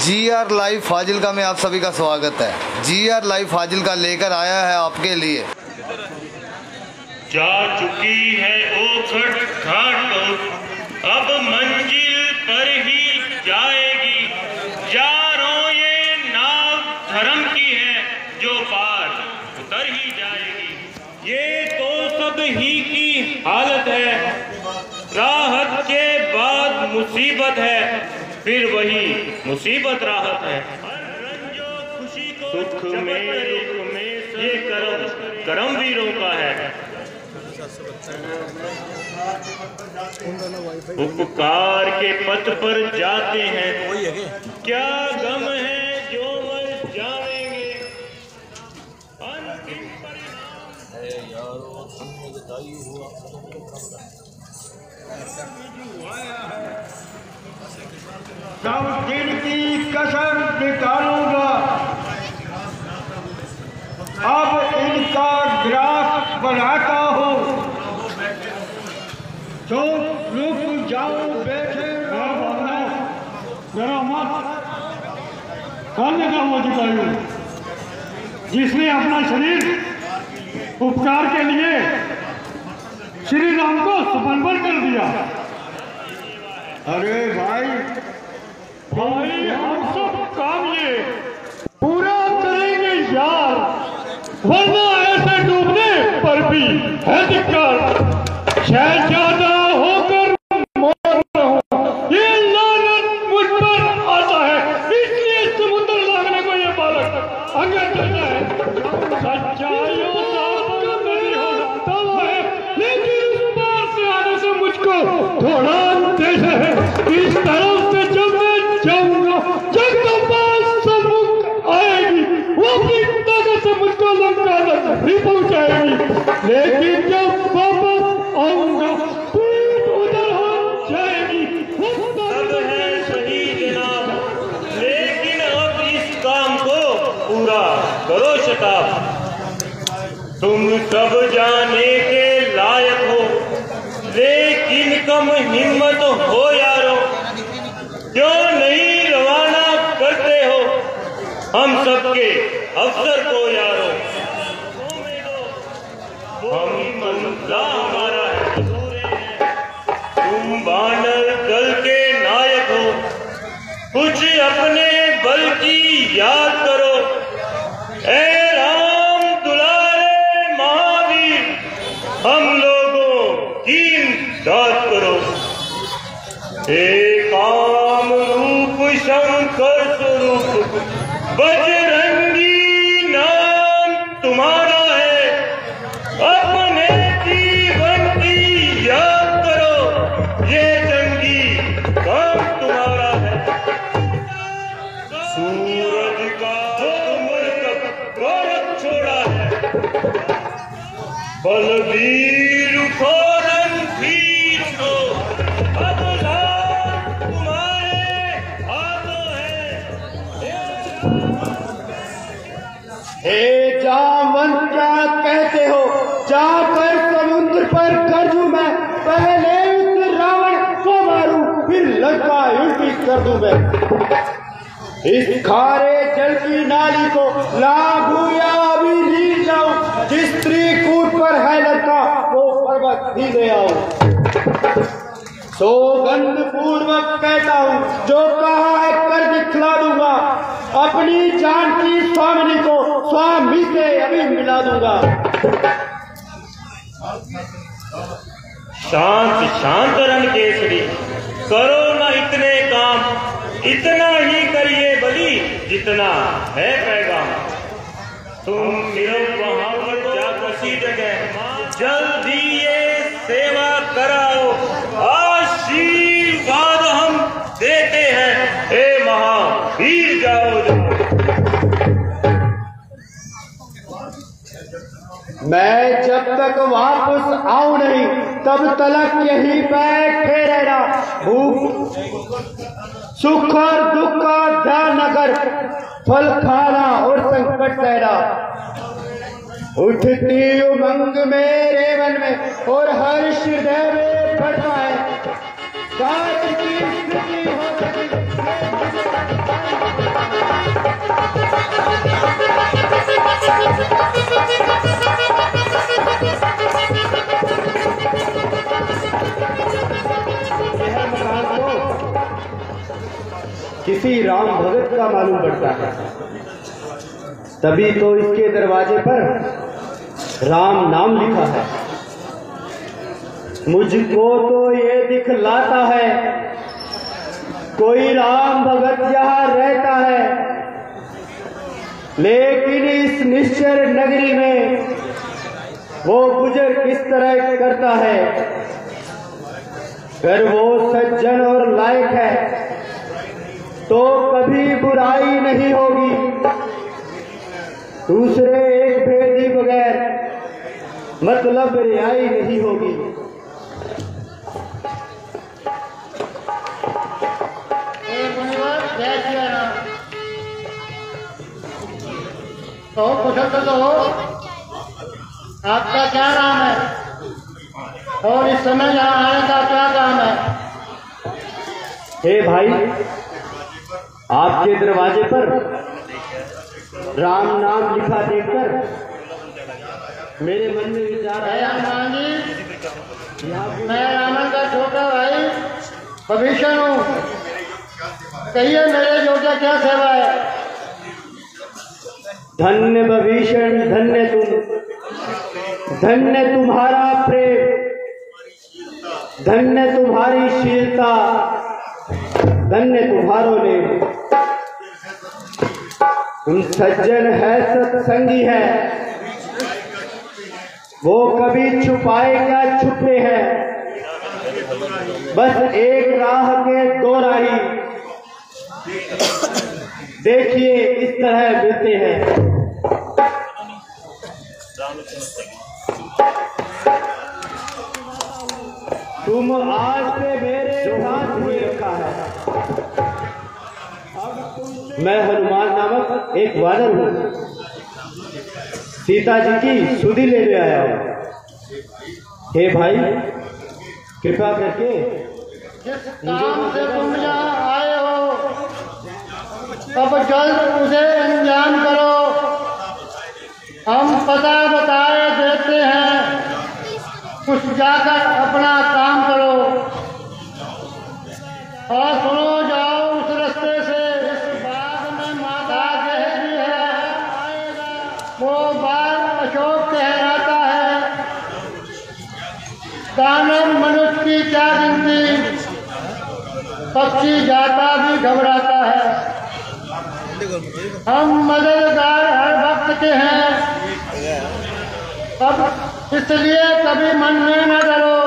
GR live Fazilka में आप सभी का स्वागत है। GR लाइव फाजिलका लेकर आया है आपके लिए। जा चुकी है ओखट घाटों, अब मंजिल पर ही जाएगी। यारों ये नाव धर्म की है, जो पार उतर ही जाएगी। ये तो सब ही की हालत है, राहत के बाद मुसीबत है, फिर वही मुसीबत राहत है। सुख में दुख में ये करम वीरों का है। उपकार के पथ पर जाते हैं, क्या गम है जो मर जाएंगे। अंतिम सब दिन की कसम निकालूंगा, अब इनका ग्राफ बनाता हूँ। तो रुक जाओ, बैठे जरा मत। करने का वो अधिकारी जिसने अपना शरीर उपकार के लिए श्री राम को समर्पण कर दिया। अरे भाई हम सब काम ये पूरा करेंगे यार, वरना ऐसे डूबने पर भी है धिक्कार। शहजादा होकर मर रहा हूं, ये लानत मुझ पर आता है, इसलिए समुद्र लागने को ये बालक आगे चलता है। सच्चाइयों का नहीं होता है, लेकिन इस पार से आने से मुझको थोड़ा देश है। इस तरफ से जब मैं जाऊंगा, जगदम्बा सम्मुख आएगी, वो अपनी ताकत से मुझको लंका तक भी पहुंचाएगी। लेकिन जब वापस आऊंगा, पीठ उधर हो जाएगी। सब है सही जनाब, लेकिन अब इस काम को पूरा करो शताब। तुम सब जाने के लायक हो, लेकिन कम हिम्मत हो यारों। क्यों नहीं रवाना करते हो हम सबके अफसर को यारों। हम मंजला हमारा है, तुम बानर दल के नायक हो। कुछ अपने बल की याद करो, ए राम दुलारे महावीर, हम लोगों की इमदाद करो। हे काम रूप शंकर स्वरूप, बजरंगी नाम तुम्हारा है। अपने जीवन की याद करो, ये जंगी काम तुम्हारा है। सूरज का तुमर तक गोरख छोड़ा है, बलवीर को रणधीर को बदला तुम्हारे हाथों है। हे जामवंत, क्या कहते हो? जाकर समुद्र पर कर दूं मैं, पहले उस रावण को मारूं, फिर लंका उल्टी कर दूं मैं। इस खारे जल की नाली को लागू या अभी नील जाऊं, जिस त्रिकूट पर है लंका, वो पर्वत ही ले आऊं। सौगंध पूर्वक कहता हूं, जो कहा है कर दिखला दूंगा। अपनी जान की स्वामिनी को स्वामी से अभी मिला दूंगा। शांत शांत रण केसरी, करो ना इतने काम, इतना ही करिए बलि जितना है पैगाम। तुम मिलो वहां पर जा किसी जगह, जल्दी ये सेवा कराओ। आशीर्वाद हम देते हैं, हे महावीर जाओ। मैं जब तक वापस आऊं नहीं, तब तलक यहीं बैठे रहना। भूख सुख और दुख का ध्यान न कर, फल खाना और संकट सहना। उठती उमंग मेरे मन में और हर्ष हृदय में बढ़ता है। काज की स्थिति हो सकी किसी राम भगत का मालूम पड़ता है। तभी तो इसके दरवाजे पर राम नाम लिखा है। मुझको तो ये दिखलाता है कोई राम भगत यहाँ रहता है, लेकिन इस निश्चर नगरी में वो गुजर किस तरह करता है। अगर वो सज्जन और लायक है तो कभी बुराई नहीं होगी, दूसरे एक भेदी बगैर मतलब रिहाई नहीं होगी। तो कुशल तो हो, आपका क्या नाम है और इस समय यहाँ आने का क्या काम है? हे भाई, आपके दरवाजे पर राम नाम लिखा देखकर मेरे मन में विचार आया। हनुमान जी, मैं रामन का छोटा भाई भविष्य हूँ, कहिए मेरे योग्य क्या सेवा है? धन्य भविष्य, धन्य तुम, धन्य तुम्हारा प्रेम, धन्य तुम्हारी शीलता, धन्य तुम्हारों ने। तुम सज्जन है, सत्संगी है, वो कभी छुपाए क्या छुपे हैं। बस एक राह के दो राही देखिए इस तरह मिलते हैं। तुम आज से मेरे साथ ही रखा है। मैं हनुमान नामक एक वानर हूँ, सीता जी की सुधि लेने आया हूँ। हे भाई, कृपा करके जिस काम से तुम यहाँ आए हो अब जल्द उसे अंजाम करो। हम पता बताए देते हैं, कुछ जाकर अपना काम करो और सुनो, जाओ उस रास्ते से। इस बाग में माता गहरी है, वो बाग अशोक कहलाता है। दानव मनुष्य की क्या गिनती, पक्षी जाता भी घबराता है। हम मददगार हर भक्त के हैं, अब इसलिए कभी मन में न डरो।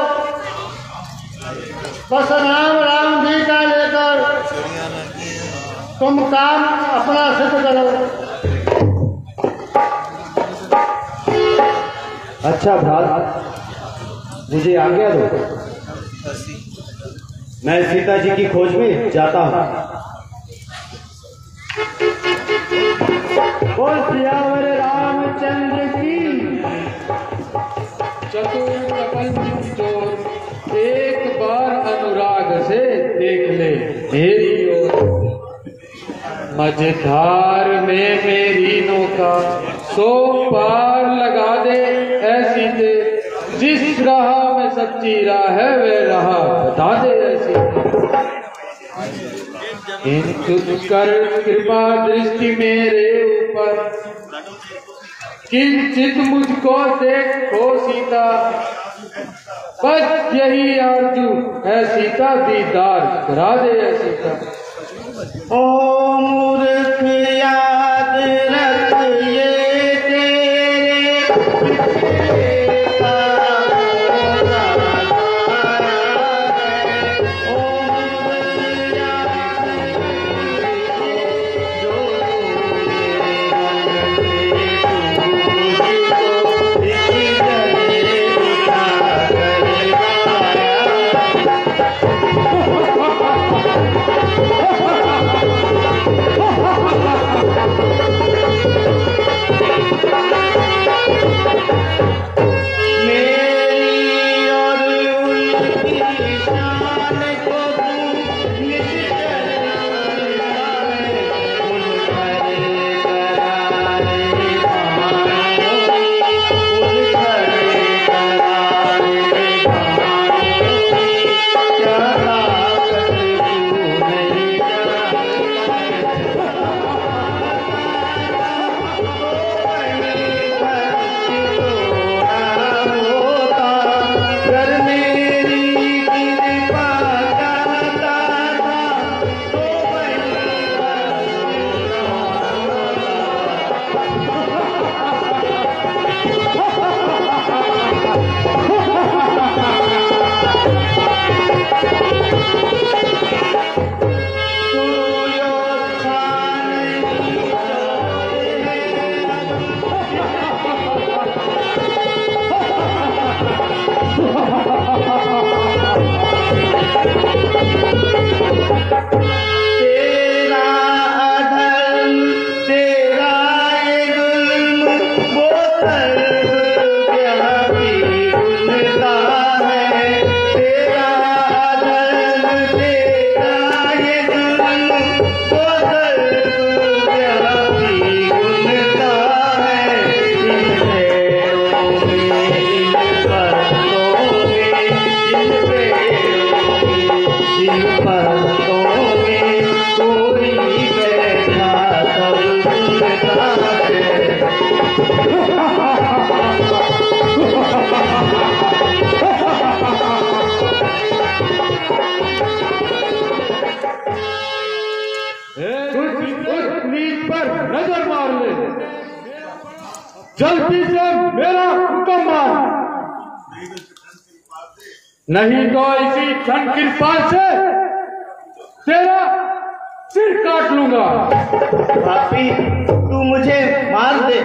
बस राम राम जी का लेकर तुम काम अपना सिद्ध करो। अच्छा भ्रात, मुझे आज्ञा दो, मैं सीता जी की खोज में जाता हूँ। बोल सियावर रामचंद्र की। चतुर प्रपंच चोर एक बार अनुराग से देख ले मेरी ओर। मझधार में मेरी नौका सो पार लगा दे ऐसी दे, जिस राह में सच्ची राह है वे राह बता दे ऐसी। किंतु कर कृपा दृष्टि मेरे ऊपर, किंचित मुझको देखो सीता। बस यही आरजू है सीता, दीदार करा दे सीता। ओ मूर्ख याद रख ये Oh पर नजर मार ले, जल्दी से मेरा हुक्म मान, नहीं तो इसी धन कृपाल से तेरा सिर काट लूंगा। पापी, तू मुझे मार दे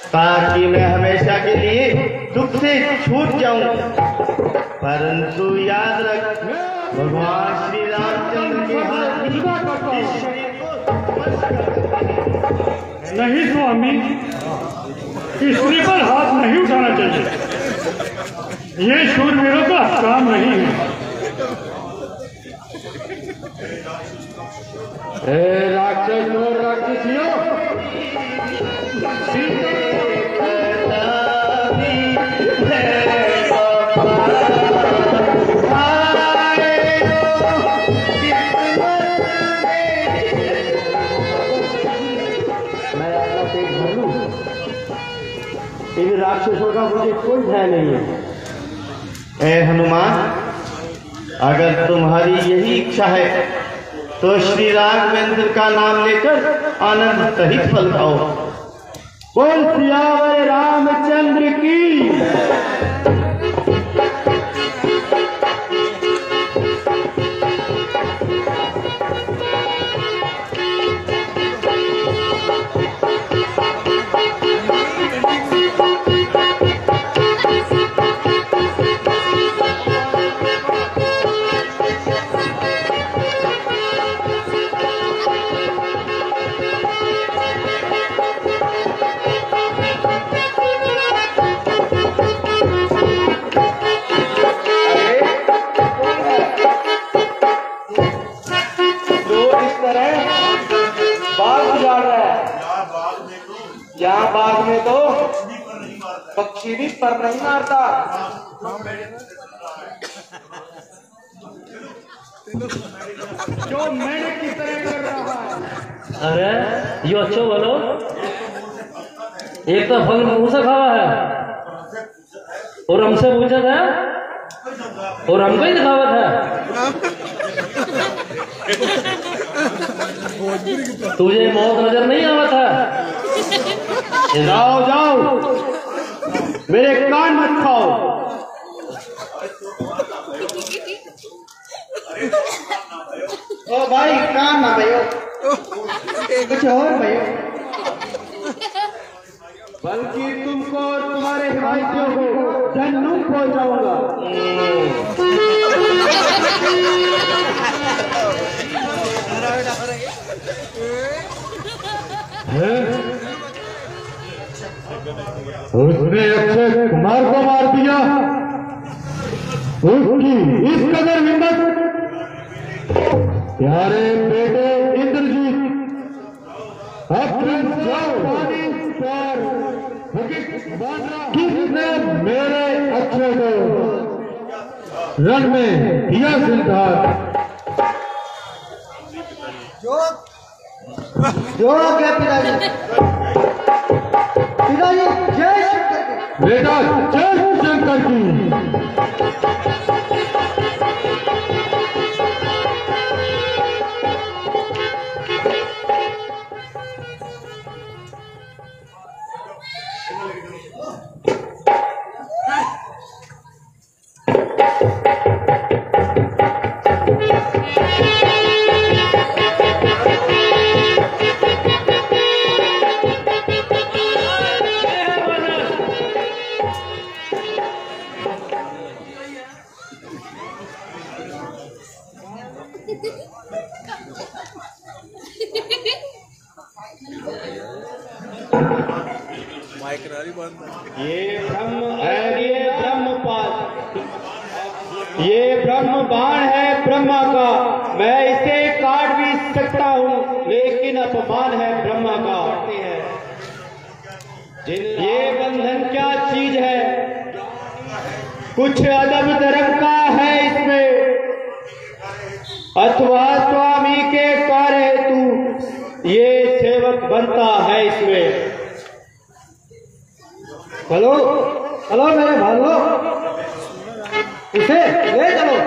ताकि मैं हमेशा के लिए दुख से छूट जाऊं, परंतु याद रख भगवान श्री रामचंद्र के हाथ इस शरीर को नहीं स्वामी, स्त्री पर हाथ नहीं उठाना चाहिए, ये शूरवीरों का काम नहीं है। हे राक्षस और राक्षसियों, इन राक्षसों का मुझे कोई भय नहीं है। ए हनुमान, अगर तुम्हारी यही इच्छा है तो श्री राघवेंद्र का नाम लेकर आनंद सहित फल खाओ। बोल सियावर रामचंद्र की। यहाँ बाग में तो पक्षी भी पर नहीं मारता। जो मैंने किस तरह कर रहा है। अरे यो अच्छो बोलो, एक तो फल मुंह से खावा है और हमसे पूछा था और हमको ही दिखावा था। तुझे मौत नजर नहीं आवा था। जाओ जाओ, मेरे कान मत खाओ। ओ भाई, कान ना भयो, कुछ और भयो, बल्कि तुमको और तुम्हारे हिमायतियों को जन्नूम पहुंचाऊंगा। उसने अक्षय कुमार को मार दिया, उसकी इस कदर हिम्मत। प्यारे बेटे इंद्रजीत, अपने किसने मेरे अक्षय को रण में दिया सिद्धार्थ? जो आ गया पिताजी। पिताजी जय शंकर। बेटा जय शंकर की। ये ब्रह्म बाण है ब्रह्मा का, मैं इसे काट भी सकता हूँ, लेकिन अपमान है ब्रह्मा का। ये बंधन क्या चीज है? कुछ अदब धर्म का है इसमें, अथवा स्वामी के कार्य हेतु ये सेवक बनता है इसमें। चलो चलो मेरे भाइयों, उसे ले चलो।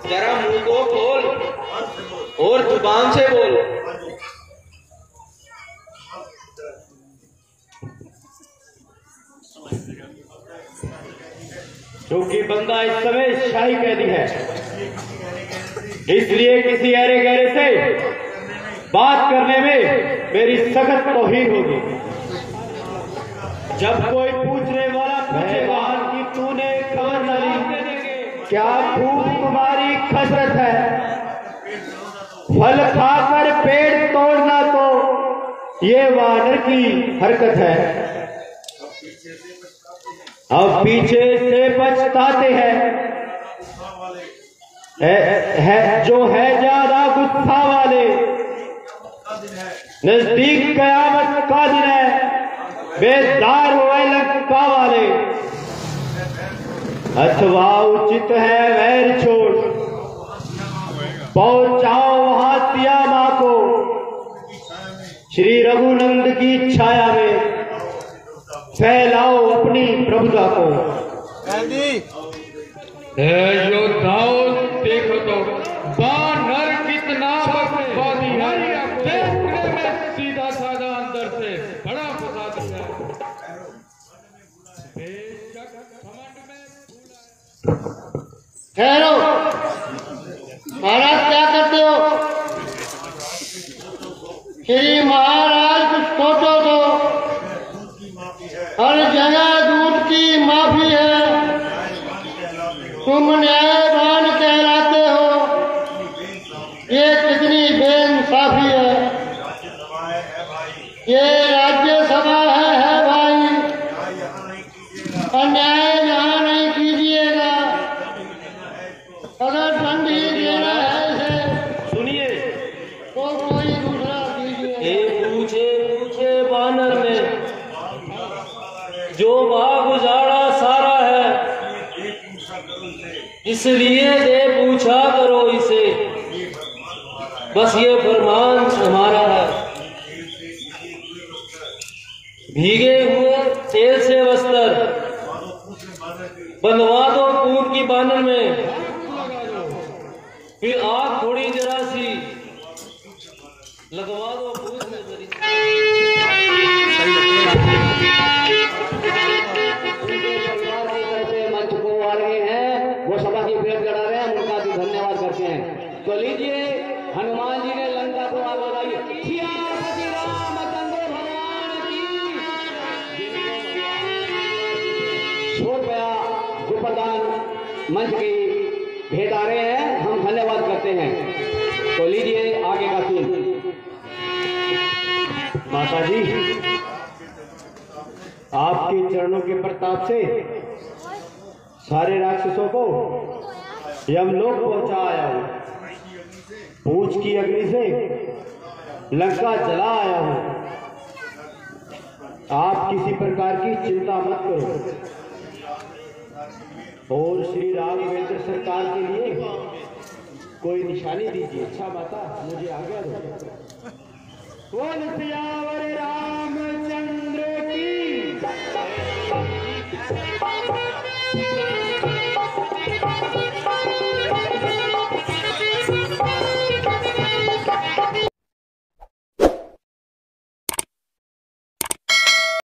जरा मुंह को खोल और जुबान से बोल। क्योंकि बंदा इस समय शाही कैदी है, इसलिए किसी अरे गहरे से बात करने में मेरी सख्त तौहीन होगी। जब कोई पूछने वाला पूछेगा कि तूने खबर न ली, क्या खूब तुम्हारी कसरत है, फल खाकर पेड़ तोड़ना तो ये वानर की हरकत है। अब पीछे से पछताते हैं जो है ज्यादा गुस्सा वाले। नजदीक कयामत का दिन है, बेदार हुए लंका वाले। अथवा उचित है वैर छोड़, पहुंचाओ वहां सिया मां को, श्री रघुनंद की छाया में फैलाओ अपनी प्रभुता को। योद्धाओं देखो तो बानर कितना बकवादी है, देखने में सीधा साधा, अंदर से बड़ा फसादी है। बेशक घमंड में ठहरो महाराज, क्या करते हो? श्री महाराज कुछ सोचो तो, हर जगह दूध की माफी है, तुम न्यायवान कहलाते हो, ये कितनी बेइंसाफी है। ये राज्यसभा है भाई, अन्याय यहाँ नहीं कीजिएगा, अगर दंड ही देना है इसे सुनिए तो कोई दूसरा कीजिए। पूछे बानर में जो बाग उजाड़ा सारा है, इसलिए दे पूछा करो इसे, बस ये फरमान हमारा है। भीगे हुए तेल से वस्त्र बंधवा दो खून की बानर में, फिर आग थोड़ी जरा सी लगवा दो पूछ में जरी। मंच को आ रहे हैं, वो सभा की भेंट करा रहे हैं, हम उनका भी धन्यवाद करते हैं। तो लीजिए, हनुमान जी ने लंका को आग लगाई। सियापति रामचंद्र भगवान की। छोड़ गया गुप्रदान मंच की भेंट आ रहे हैं, हम धन्यवाद करते हैं। तो लीजिए आगे का सीन। माता जी, आपके चरणों के प्रताप से सारे राक्षसों को यमलोक पहुंचा आया हूं, पूछ की अग्नि से लंका जला आया हूं। आप किसी प्रकार की चिंता मत करो और श्री राघवेंद्र सरकार के लिए कोई निशानी दीजिए। अच्छा माता, मुझे आज्ञा दो। बोल सियावर रामचंद्र